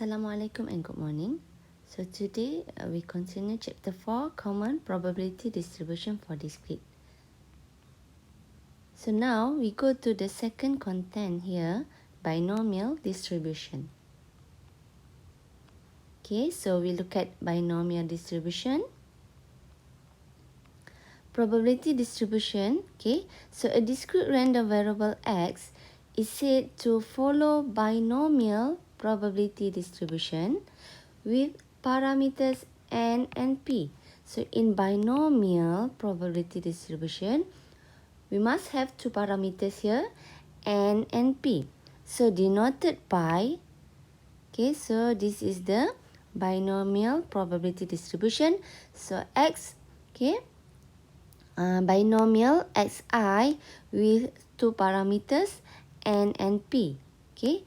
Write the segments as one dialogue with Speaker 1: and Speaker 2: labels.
Speaker 1: Assalamualaikum and good morning. So today we continue chapter 4, common probability distribution for discrete. So now we go to the second content here, binomial distribution. Okay, so we look at binomial distribution. Probability distribution, okay, so a discrete random variable x is said to follow binomial probability distribution with parameters n and p. So in binomial probability distribution, we must have two parameters here, n and p. So denoted by, okay, so this is the binomial probability distribution. So x, okay, binomial xi with two parameters n and p. Okay,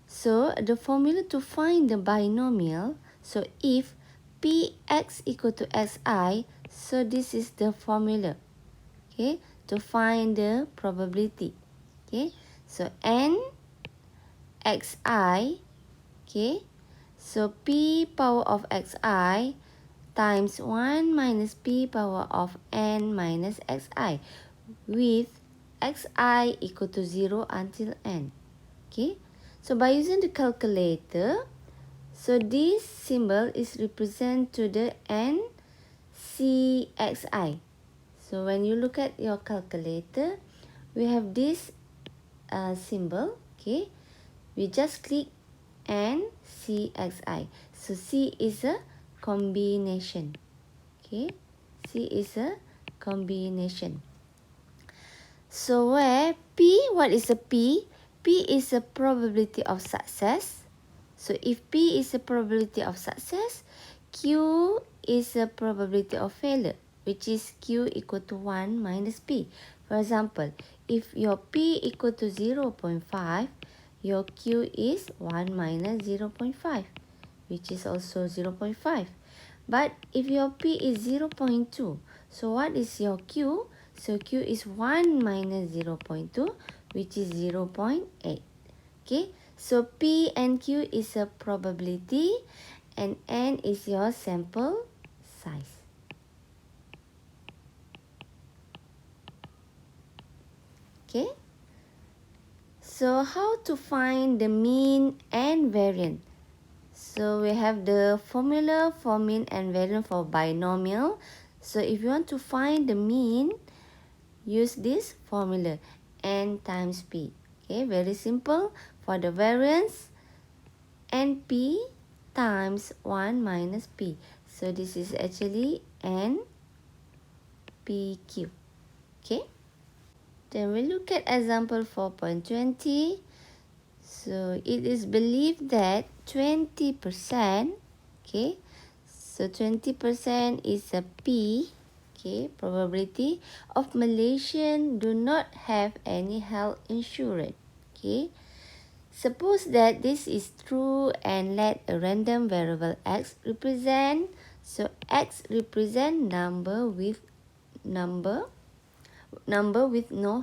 Speaker 1: so the formula to find the binomial, so if px equal to xi, so this is the formula, okay, to find the probability. Okay, so n xi, okay, so p power of xi times 1 minus p power of n minus xi with xi equal to 0 until n. Okay, so by using the calculator, so this symbol is represent to the n cxi. So when you look at your calculator, we have this symbol, okay, we just click n cxi. So c is a combination, okay, c is a combination. So where p, what is a p? P is a probability of success. So if p is a probability of success, q is a probability of failure, which is q equal to 1 minus p. For example, if your p equal to 0.5, your q is 1 minus 0.5, which is also 0.5. But if your p is 0.2, so what is your q? So q is 1 minus 0.2, which is 0.8. Okay, so p and q is a probability and n is your sample size. Okay, so how to find the mean and variance? So we have the formula for mean and variance for binomial. So if you want to find the mean, use this formula, n times p. Okay, very simple. For the variance, np times 1 minus p. So this is actually n pq. Okay, then we look at example 4.20. So it is believed that 20%, okay, so 20% is a p, okay, probability of Malaysian do not have any health insurance. Okay, suppose that this is true and let a random variable x represent, so x represent number with no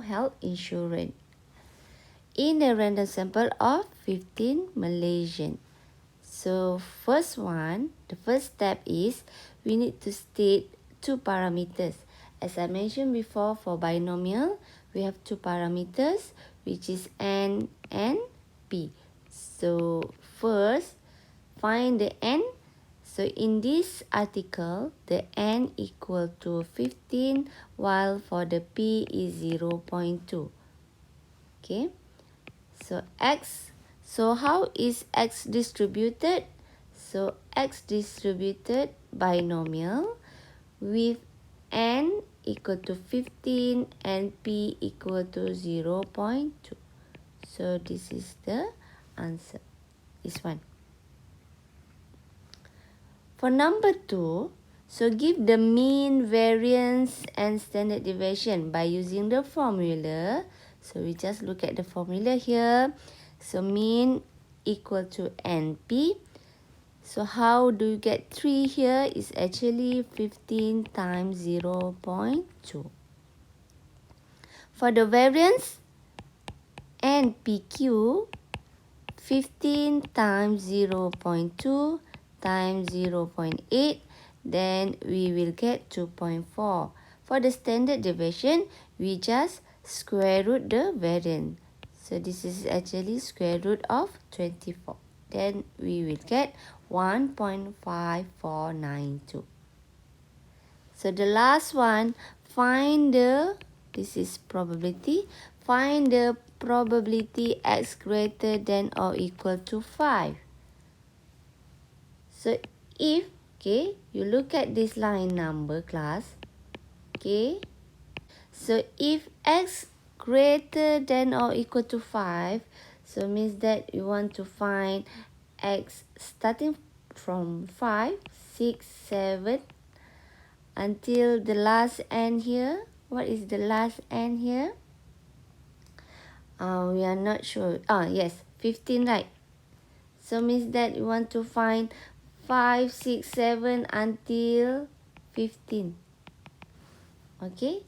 Speaker 1: health insurance in a random sample of 15 Malaysian. So the first step is we need to state two parameters. As I mentioned before, for binomial, we have two parameters, which is n and p. So first, find the n. So in this article, the n equal to 15, while for the p is 0.2. Okay, so x. So how is x distributed? So x distributed binomial with n equal to 15 and p equal to 0.2. So this is the answer, this one. For number 2, so give the mean, variance and standard deviation by using the formula. So we just look at the formula here. So mean equal to NP. So how do you get 3 here? Is actually 15 times 0.2. For the variance, NPQ, 15 times 0.2 times 0.8, then we will get 2.4. For the standard deviation, we just square root the variance. So this is actually square root of 24. Then we will get 1.5492. So the last one, this is probability, find the probability x greater than or equal to 5. So if, you look at this line number, class, so if x greater than or equal to 5, so means that you want to find x starting from 5, 6, 7, until the last end here. What is the last end here? We are not sure. Yes, 15, right? So means that you want to find 5, 6, 7 until 15. Okay?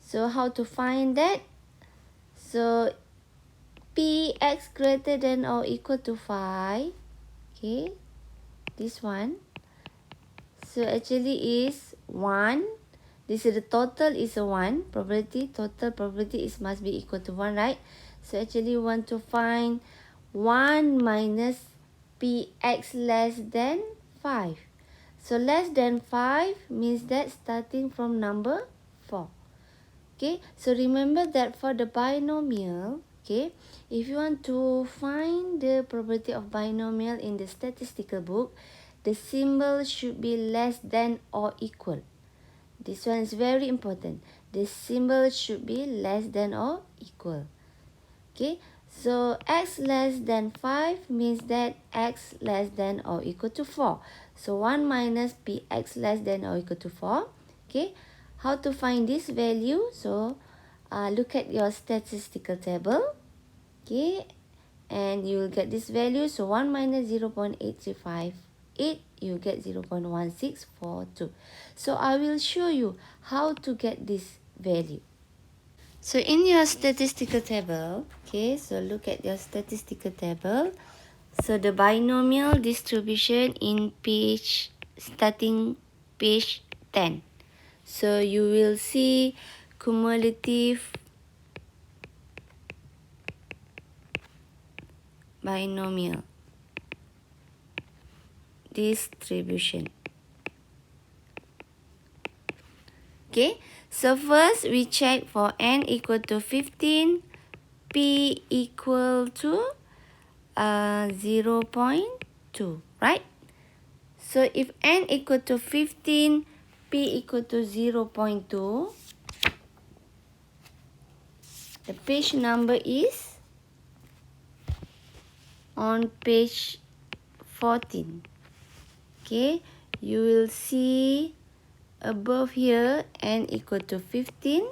Speaker 1: So how to find that? So Px greater than or equal to 5. Okay? This one. So actually is 1. This is the total is a 1. Probability, total probability is must be equal to 1, right? So actually we want to find 1 minus Px less than 5. So less than 5 means that starting from number 4. Okay, so remember that for the binomial, if you want to find the probability of binomial in the statistical book, the symbol should be less than or equal. This one is very important. The symbol should be less than or equal. Okay, so x less than 5 means that x less than or equal to 4. So 1 minus px less than or equal to 4. Okay, how to find this value? So look at your statistical table. Okay, and you will get this value. So 1 minus 0.8358, you get 0.1642. So I will show you how to get this value. So in your statistical table, so look at your statistical table. So the binomial distribution in starting page 10. So you will see cumulative binomial distribution. Okay, so first we check for n equal to 15, p equal to 0.2, right? So if n equal to 15, p equal to 0.2, the page number is on page 14. Okay, you will see above here n equal to 15,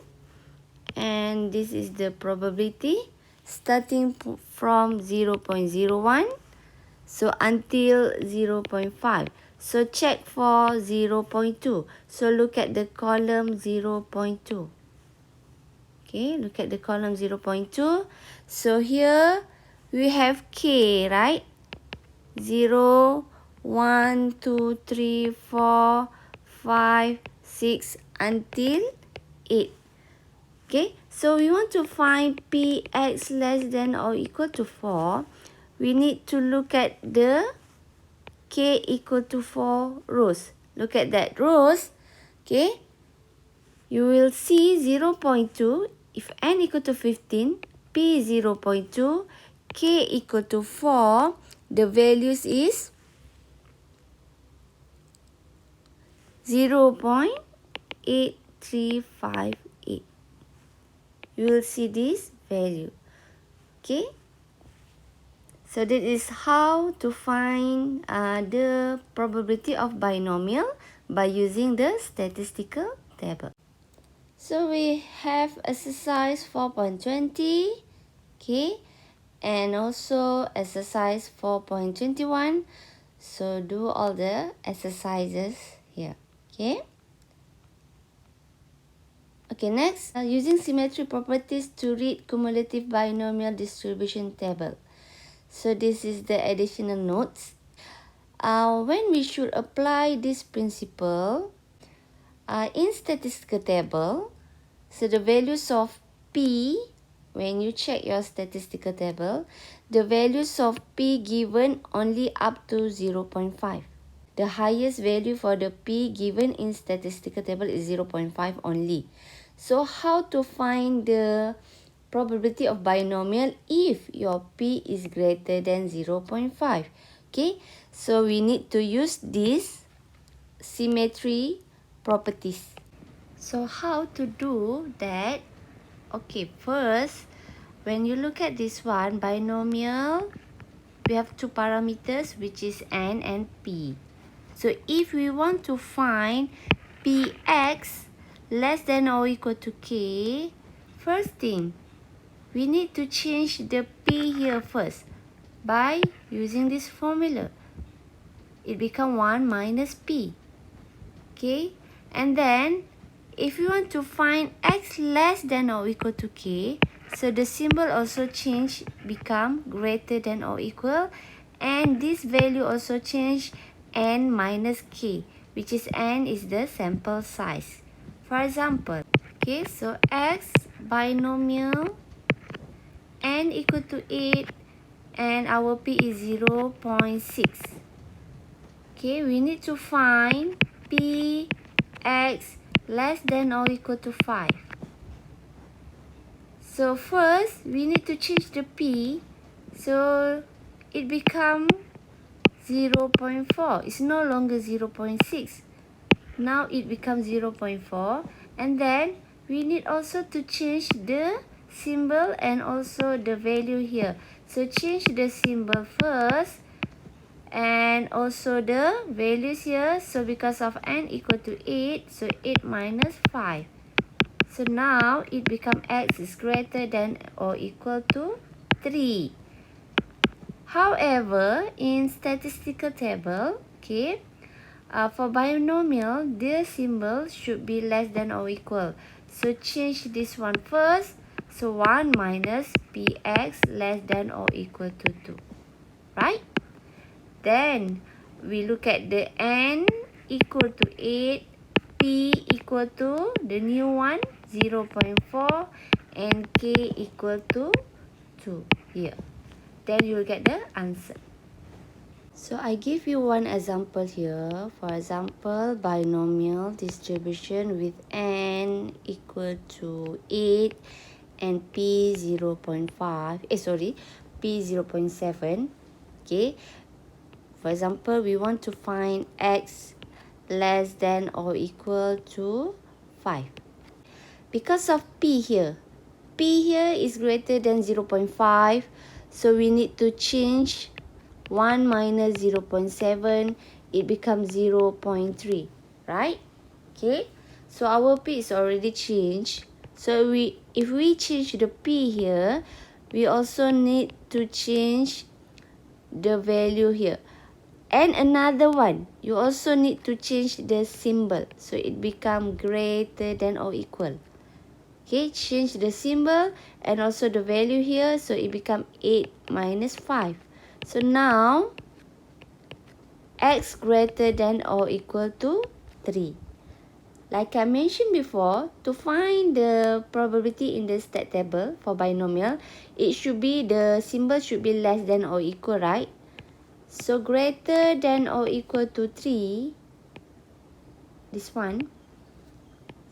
Speaker 1: and this is the probability starting from 0.01, so until 0.5. So check for 0.2. So look at the column 0.2. Okay, look at the column 0.2. So here we have k, right? 0, 1, 2, 3, 4, 5, 6 until 8. Okay, so we want to find px less than or equal to 4. We need to look at the k equal to 4 rows. Look at that rows. Okay, you will see 0.2. If n equal to 15, p 0.2, k equal to 4, the values is 0.8358. You will see this value. Okay, so that is how to find the probability of binomial by using the statistical table. So we have exercise 4.20, okay, and also exercise 4.21. So do all the exercises here. Okay. Okay, next, using symmetry properties to read cumulative binomial distribution table. So this is the additional notes. When we should apply this principle in statistical table, so the values of P, when you check your statistical table, the values of P given only up to 0.5. The highest value for the P given in statistical table is 0.5 only. So how to find the probability of binomial if your P is greater than 0.5? Okay, so we need to use this symmetry properties. So how to do that? Okay, first, when you look at this one, binomial, we have two parameters, which is N and P. So if we want to find Px less than or equal to K, first thing, we need to change the P here first by using this formula. It becomes 1 minus P. Okay, and then if you want to find X less than or equal to K, so the symbol also change, become greater than or equal, and this value also change N minus K, which is N is the sample size. For example, okay, so X binomial N equal to 8 and our P is 0.6. Okay, we need to find P X less than or equal to 5. So first, we need to change the P, so it becomes 0.4. It's no longer 0.6. Now it becomes 0.4. And then we need also to change the symbol and also the value here. So change the symbol first and also the values here. So because of N equal to 8, so 8 minus 5. So now it becomes X is greater than or equal to 3. However, in statistical table, okay, for binomial, the symbol should be less than or equal. So change this one first. So 1 minus Px less than or equal to 2. Right? Then we look at the N equal to 8, P equal to the new one 0.4 and K equal to 2 here. Then you will get the answer. So I give you one example here. For example, binomial distribution with N equal to 8 and P 0.5. P 0.7. Okay. For example, we want to find X less than or equal to 5. Because of P here is greater than 0.5. So we need to change 1 minus 0.7. It becomes 0.3. Right? Okay. So our P is already changed. So if we change the P here, we also need to change the value here. And another one, you also need to change the symbol. So it become greater than or equal. Okay, change the symbol and also the value here. So it become 8 minus 5. So now, X greater than or equal to 3. Like I mentioned before, to find the probability in the stat table for binomial, it should be, the symbol should be less than or equal, right? So greater than or equal to 3, this one.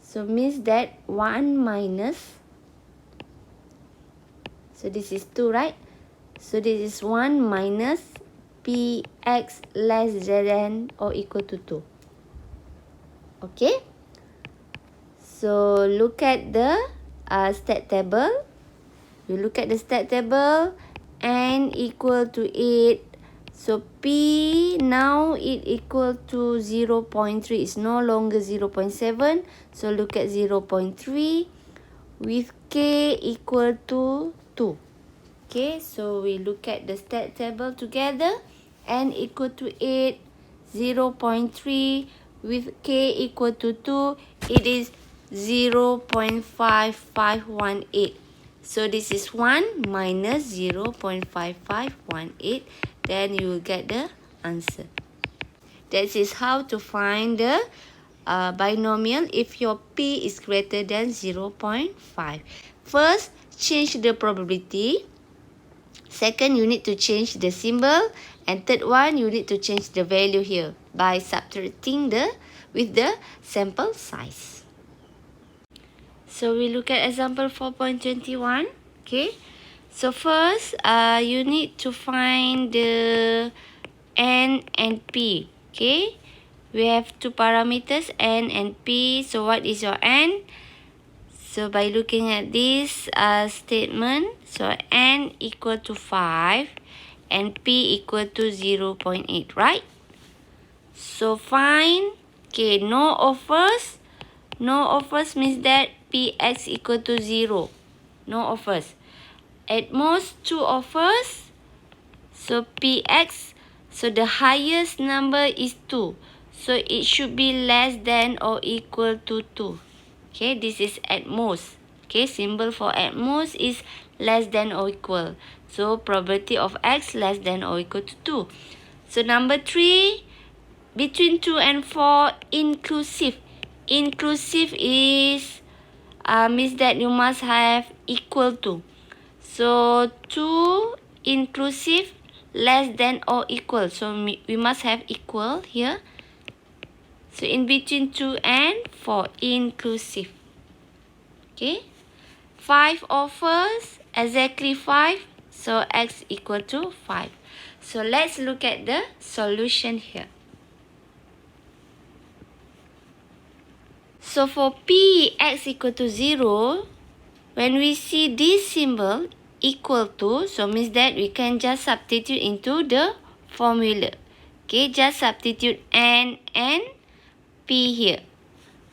Speaker 1: So means that 1 minus, so this is 2, right? So this is 1 minus Px less than or equal to 2. Okay? So look at the stat table. You look at the stat table, N equal to 8. So P now it equal to 0.3. It's no longer 0.7. So look at 0.3 with K equal to 2. Okay, so we look at the stat table together. N equal to 8, 0.3 with K equal to 2. It is 0.5518. So this is 1 minus 0.5518. Then you will get the answer. That is how to find the binomial if your P is greater than 0.5. First, change the probability. Second, you need to change the symbol. And third one, you need to change the value here by subtracting with the sample size. So we look at example 4.21. Okay. So first, you need to find the N and P. Okay. We have two parameters, N and P. So what is your N? So by looking at this statement, so N equal to 5 and P equal to 0.8, right? So find, okay, no offers. No offers means that Px equal to 0. No offers. At most 2 offers. So Px, so the highest number is 2. So it should be less than or equal to 2. Okay, this is at most. Okay, symbol for at most is less than or equal. So probability of x less than or equal to 2. So number 3, between 2 and 4, inclusive. Inclusive is means that you must have equal to. So 2 inclusive less than or equal. So we must have equal here. So in between 2 and 4, inclusive. Okay. 5 offers, exactly 5. So x equal to 5. So let's look at the solution here. So for P, x equal to 0, when we see this symbol equal to, so means that we can just substitute into the formula. Okay, just substitute N and P here.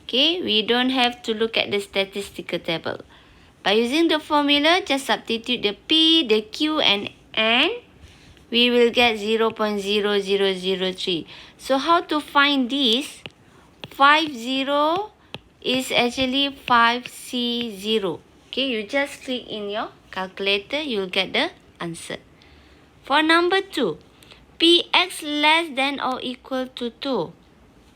Speaker 1: Okay, we don't have to look at the statistical table. By using the formula, just substitute the P, the Q and N. We will get 0.0003. So how to find this? 50 is actually 5C0. Okay, you just click in your calculator, you'll get the answer. For number 2, Px less than or equal to 2.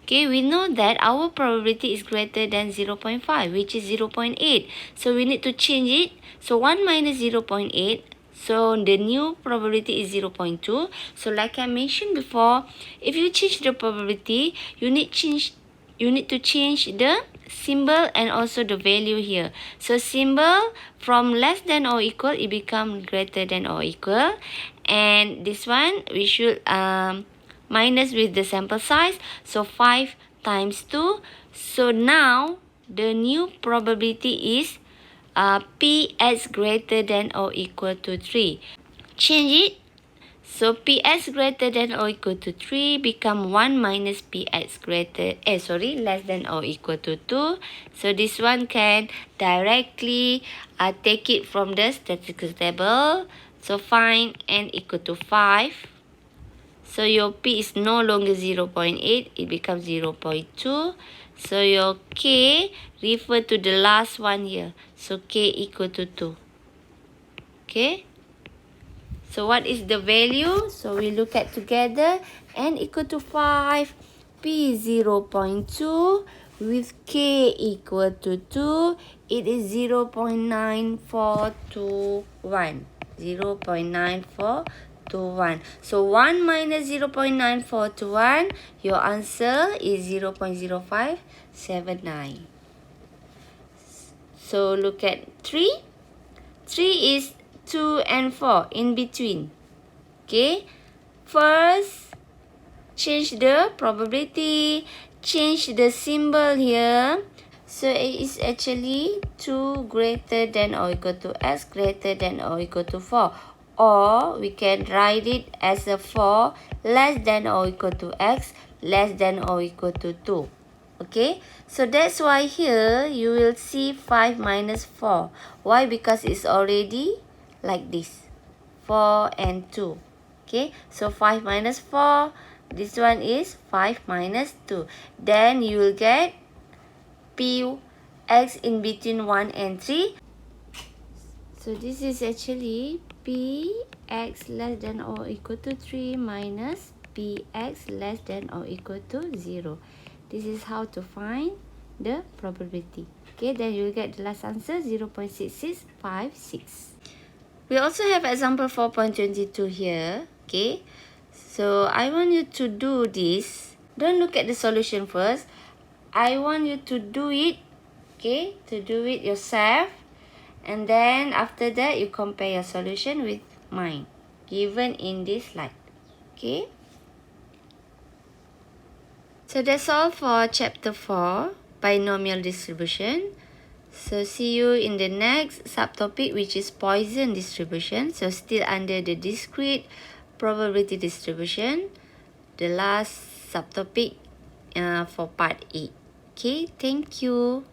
Speaker 1: Okay, we know that our probability is greater than 0.5, which is 0.8. So we need to change it. So 1 minus 0.8. So the new probability is 0.2. So like I mentioned before, if you change the probability, you need to change the symbol and also the value here. So symbol from less than or equal, it become greater than or equal. And this one, we should minus with the sample size. So 5 times 2. So now the new probability is Ps greater than or equal to 3. Change it. So Ps greater than or equal to 3 become 1 minus Ps less than or equal to 2. So this one can directly take it from the statistical table. So find n equal to 5. So your P is no longer 0.8, it becomes 0.2. So your K refer to the last one here. So K equal to 2. Okay. So what is the value? So we look at together. N equal to 5, P 0.2 with K equal to 2. It is 0.9421. 0.9421. So 1 minus 0.9421, your answer is 0.0579. So look at 3. 3 is 2 and 4 in between. Okay. First, change the probability. Change the symbol here. So it is actually 2 greater than or equal to x greater than or equal to 4. Or we can write it as a 4 less than or equal to x less than or equal to 2. Okay, so that's why here you will see 5 minus 4. Why? Because it's already like this, 4 and 2. Okay, so 5 minus 4, this one is 5 minus 2. Then you will get P x in between 1 and 3. So this is actually px less than or equal to 3 minus px less than or equal to 0. This is how to find the probability. Okay, then you'll get the last answer 0.6656. We also have example 4.22 here. Okay, so I want you to do this. Don't look at the solution first. I want you to do it. Okay, to do it yourself. And then after that, you compare your solution with mine, given in this slide. Okay. So that's all for chapter 4, binomial distribution. So see you in the next subtopic, which is Poisson distribution. So still under the discrete probability distribution, the last subtopic for part 8. Okay, thank you.